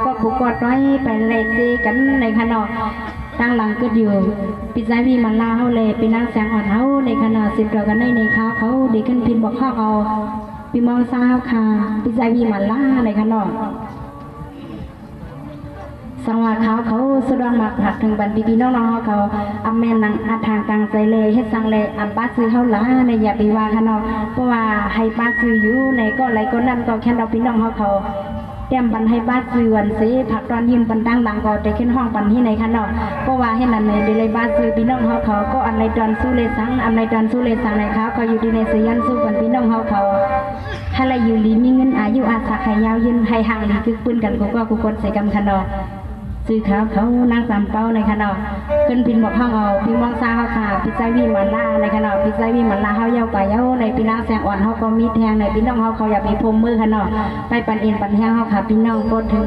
ก็ผูกกอดไว้ไปเลยซีกันในขณะตั้งหลังก็อยู่ปิใจวีมาลาเขาเลยปีนั่งแสงอ่อนเขาในขณะสิบดอกกันในเขาดีขึ้นพินบอกข้อเอาปีมองซาค่ะปิใจวีมาลาในขณะสังวาเขาสุดมาผักถึงบันปีน้องเขาอเมนนังอาทางกลางใจเลยให้สังเลยอันป้าซื้อเขาล้าในอย่าไปว่าขนาดเพราะว่าให้ป้าซื้ออยู่ในก็ไรก็นั่นก็แค่เราพี่น้องเขาเตรียมบันให้ป้าซื้อวันสีผักตอนยืนบันตั้งหลังก็จะขึ้นห้องปันที่ในขนาดเพราะว่าให้นั่นในเดลัยป้าซื้อพี่น้องเขาก็อันในตอนสู้เลยสังอันในตอนสู้เลยสังในเขาก็อยู่ที่ในเสียนสู้กันพี่น้องเขาให้เราอยู่ลีมีเงินอายุอาศัยให้ยาวยืนให้ห่างลีคือปืนกันกูกดใส่กำขนาดซื้อเขานั่งสามเป้าในขณะขึ้นพินบอกห้องเอาพิมมองซาเขาค่ะพิซาวีมันล่าในขณะพิซาวีมันล่าเขาเย้าก่เย้าในปีน้าแสงอ่อนเขาก็มีแทงในพี่น้องเขาอยากมีพรมมือขณะไปปั่นเอ็นปั่นแห้งเขาค่ะพี่น้องกดถึง